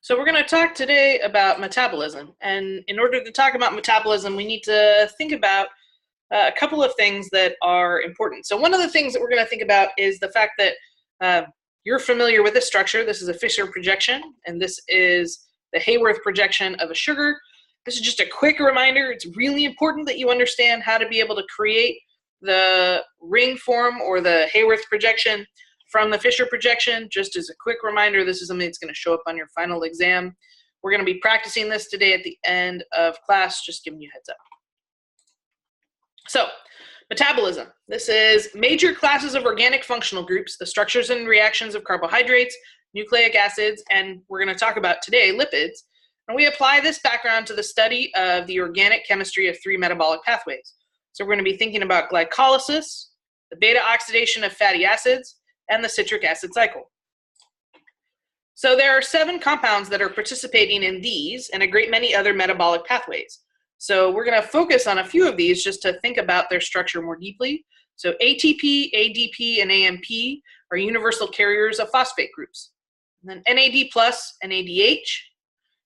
So we're going to talk today about metabolism. And in order to talk about metabolism, we need to think about a couple of things that are important. So one of the things that we're going to think about is the fact that you're familiar with this structure. This is a Fischer projection, and this is the Haworth projection of a sugar. This is just a quick reminder. It's really important that you understand how to be able to create the ring form or the Haworth projection from the Fischer projection. Just as a quick reminder, this is something that's going to show up on your final exam. We're going to be practicing this today at the end of class, just giving you a heads up. So, metabolism. This is major classes of organic functional groups, the structures and reactions of carbohydrates, nucleic acids, and we're going to talk about today lipids. And we apply this background to the study of the organic chemistry of three metabolic pathways. So we're going to be thinking about glycolysis, the beta oxidation of fatty acids, and the citric acid cycle. So there are 7 compounds that are participating in these and a great many other metabolic pathways. So we're going to focus on a few of these just to think about their structure more deeply. So ATP, ADP, and AMP are universal carriers of phosphate groups. And then NAD+, NADH,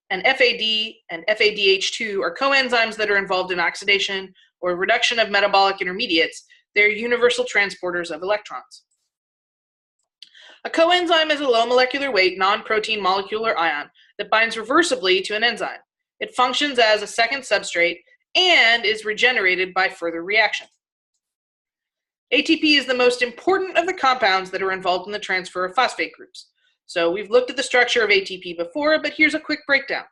and FAD and FADH2 are coenzymes that are involved in oxidation or reduction of metabolic intermediates. They're universal transporters of electrons. A coenzyme is a low molecular weight, non-protein molecular ion that binds reversibly to an enzyme. It functions as a second substrate and is regenerated by further reaction. ATP is the most important of the compounds that are involved in the transfer of phosphate groups. So we've looked at the structure of ATP before, but here's a quick breakdown.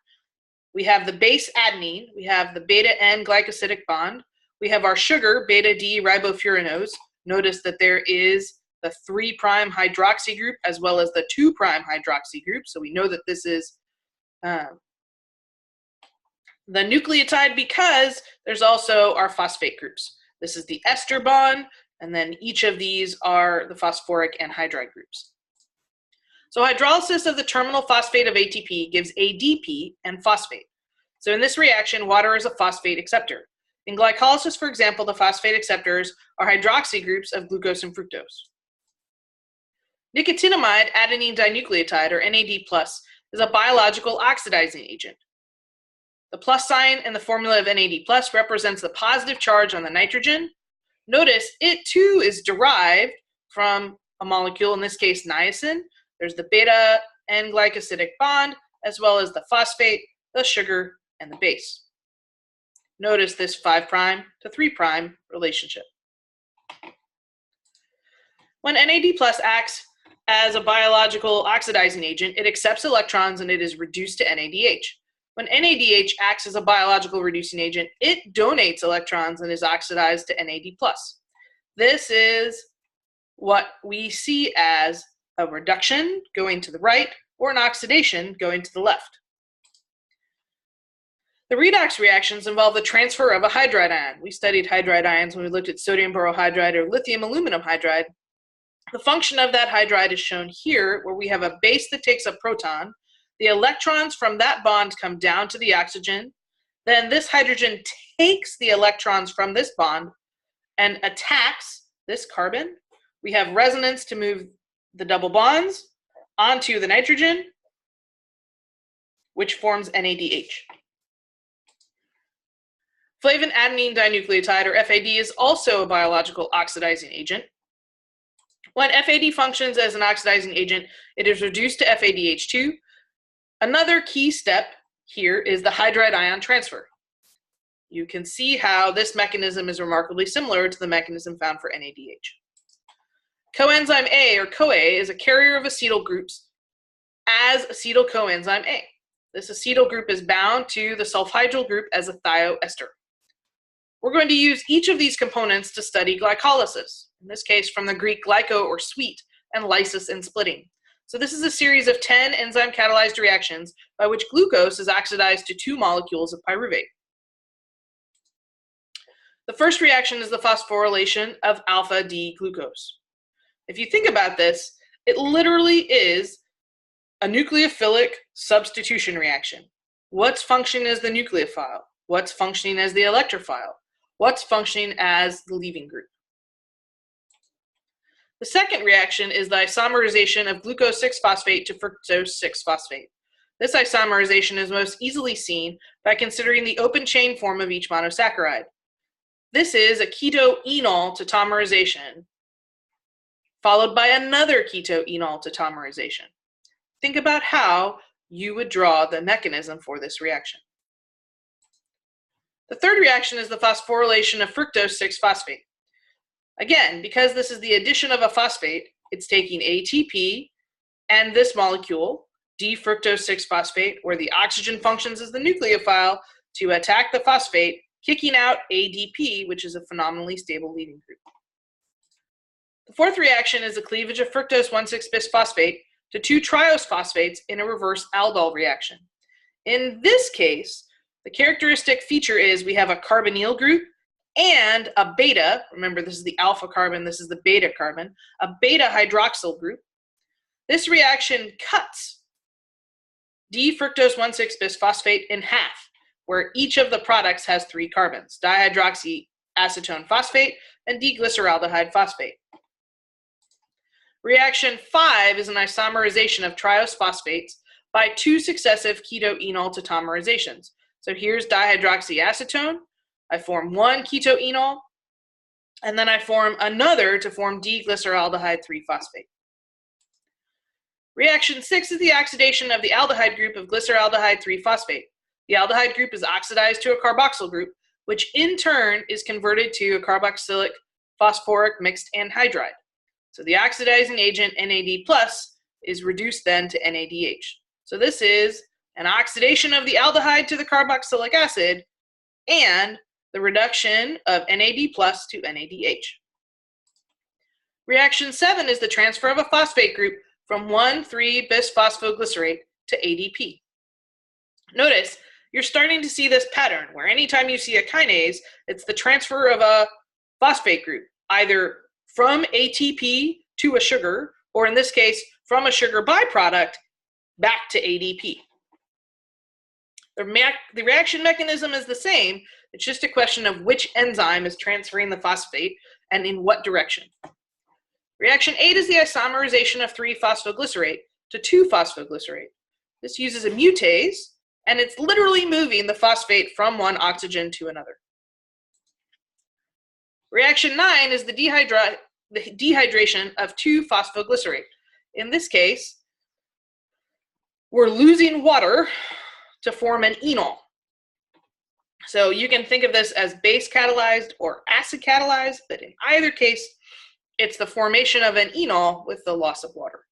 We have the base adenine, we have the beta-N glycosidic bond, we have our sugar, beta-D ribofuranose. Notice that there is the 3' hydroxy group as well as the 2' hydroxy group. So we know that this is the nucleotide because there's also our phosphate groups. This is the ester bond, and then each of these are the phosphoric and hydride groups. So hydrolysis of the terminal phosphate of ATP gives ADP and phosphate. So in this reaction, water is a phosphate acceptor. In glycolysis, for example, the phosphate acceptors are hydroxy groups of glucose and fructose. Nicotinamide adenine dinucleotide, or NAD+, is a biological oxidizing agent. The plus sign in the formula of NAD+ represents the positive charge on the nitrogen. Notice it too is derived from a molecule, in this case niacin. There's the beta-N glycosidic bond, as well as the phosphate, the sugar, and the base. Notice this 5' to 3' relationship. When NAD+ acts as a biological oxidizing agent, it accepts electrons and it is reduced to NADH. When NADH acts as a biological reducing agent, it donates electrons and is oxidized to NAD+. This is what we see as a reduction going to the right or an oxidation going to the left. The redox reactions involve the transfer of a hydride ion. We studied hydride ions when we looked at sodium borohydride or lithium aluminum hydride. The function of that hydride is shown here, where we have a base that takes a proton. The electrons from that bond come down to the oxygen. Then this hydrogen takes the electrons from this bond and attacks this carbon. We have resonance to move the double bonds onto the nitrogen, which forms NADH. Flavin adenine dinucleotide, or FAD, is also a biological oxidizing agent. When FAD functions as an oxidizing agent, it is reduced to FADH2. Another key step here is the hydride ion transfer. You can see how this mechanism is remarkably similar to the mechanism found for NADH. Coenzyme A, or CoA, is a carrier of acetyl groups as acetyl coenzyme A. This acetyl group is bound to the sulfhydryl group as a thioester. We're going to use each of these components to study glycolysis, in this case from the Greek glyco, or sweet, and lysis, and splitting. So this is a series of 10 enzyme-catalyzed reactions by which glucose is oxidized to 2 molecules of pyruvate. The first reaction is the phosphorylation of alpha-D-glucose. If you think about this, it literally is a nucleophilic substitution reaction. What's functioning as the nucleophile? What's functioning as the electrophile? What's functioning as the leaving group? The second reaction is the isomerization of glucose 6-phosphate to fructose 6-phosphate. This isomerization is most easily seen by considering the open chain form of each monosaccharide. This is a keto-enol tautomerization, followed by another keto-enol tautomerization. Think about how you would draw the mechanism for this reaction. The third reaction is the phosphorylation of fructose 6-phosphate. Again, because this is the addition of a phosphate, it's taking ATP and this molecule, D-fructose 6-phosphate, where the oxygen functions as the nucleophile, to attack the phosphate, kicking out ADP, which is a phenomenally stable leaving group. The fourth reaction is the cleavage of fructose 1,6-bisphosphate to 2 triose phosphates in a reverse aldol reaction. In this case, the characteristic feature is we have a carbonyl group and a beta, remember this is the alpha carbon, this is the beta carbon, a beta hydroxyl group. This reaction cuts D-fructose 1,6-bisphosphate in half, where each of the products has 3 carbons, dihydroxyacetone phosphate and D-glyceraldehyde phosphate. Reaction 5 is an isomerization of triose phosphates by 2 successive keto-enol tautomerizations. So here's dihydroxyacetone. I form 1 keto-enol, and then I form another to form D-glyceraldehyde 3-phosphate. Reaction 6 is the oxidation of the aldehyde group of glyceraldehyde 3-phosphate. The aldehyde group is oxidized to a carboxyl group, which in turn is converted to a carboxylic phosphoric mixed anhydride. So the oxidizing agent NAD+ is reduced then to NADH. So this is an oxidation of the aldehyde to the carboxylic acid and the reduction of NAD+ to NADH. Reaction 7 is the transfer of a phosphate group from 1,3-bisphosphoglycerate to ADP. Notice, you're starting to see this pattern where anytime you see a kinase, it's the transfer of a phosphate group, either from ATP to a sugar, or in this case, from a sugar byproduct back to ADP. The reaction mechanism is the same, it's just a question of which enzyme is transferring the phosphate and in what direction. Reaction 8 is the isomerization of 3-phosphoglycerate to 2-phosphoglycerate. This uses a mutase, and it's literally moving the phosphate from one oxygen to another. Reaction 9 is the dehydration of 2-phosphoglycerate. In this case, we're losing water to form an enol. So you can think of this as base catalyzed or acid catalyzed, but in either case, it's the formation of an enol with the loss of water.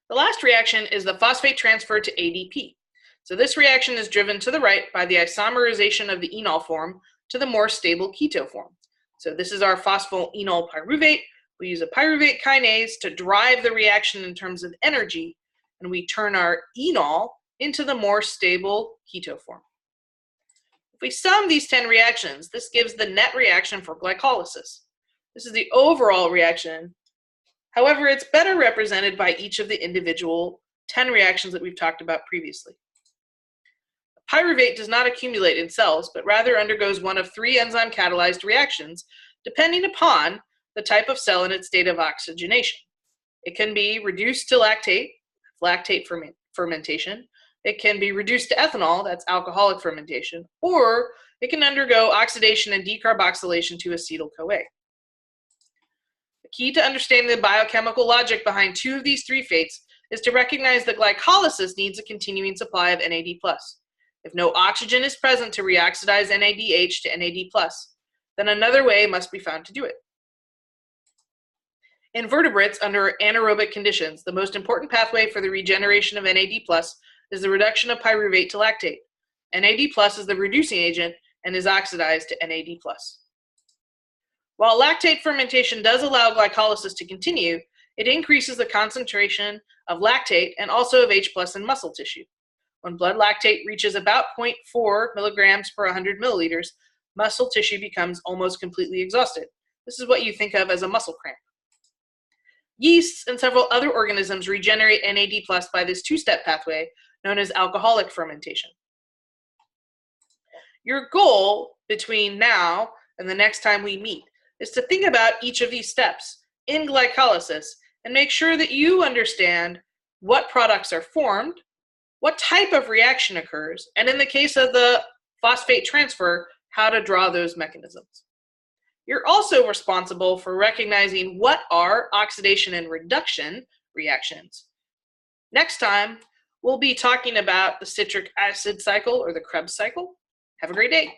The last reaction is the phosphate transfer to ADP. So this reaction is driven to the right by the isomerization of the enol form to the more stable keto form. So this is our phosphoenol pyruvate. We use a pyruvate kinase to drive the reaction in terms of energy, and we turn our enol into the more stable keto form. If we sum these 10 reactions, this gives the net reaction for glycolysis. This is the overall reaction. However, it's better represented by each of the individual 10 reactions that we've talked about previously. Pyruvate does not accumulate in cells, but rather undergoes one of 3 enzyme-catalyzed reactions, depending upon the type of cell and its state of oxygenation. It can be reduced to lactate fermentation. It can be reduced to ethanol, that's alcoholic fermentation, or it can undergo oxidation and decarboxylation to acetyl-CoA. The key to understanding the biochemical logic behind 2 of these 3 fates is to recognize that glycolysis needs a continuing supply of NAD+. If no oxygen is present to reoxidize NADH to NAD+, then another way must be found to do it. In vertebrates under anaerobic conditions, the most important pathway for the regeneration of NAD+ is the reduction of pyruvate to lactate. NAD+ is the reducing agent and is oxidized to NAD+. While lactate fermentation does allow glycolysis to continue, it increases the concentration of lactate and also of H+ in muscle tissue. When blood lactate reaches about 0.4 milligrams per 100 milliliters, muscle tissue becomes almost completely exhausted. This is what you think of as a muscle cramp. Yeasts and several other organisms regenerate NAD+ by this 2-step pathway known as alcoholic fermentation. Your goal between now and the next time we meet is to think about each of these steps in glycolysis and make sure that you understand what products are formed, what type of reaction occurs, and in the case of the phosphate transfer, how to draw those mechanisms. You're also responsible for recognizing what are oxidation and reduction reactions. Next time, we'll be talking about the citric acid cycle or the Krebs cycle. Have a great day.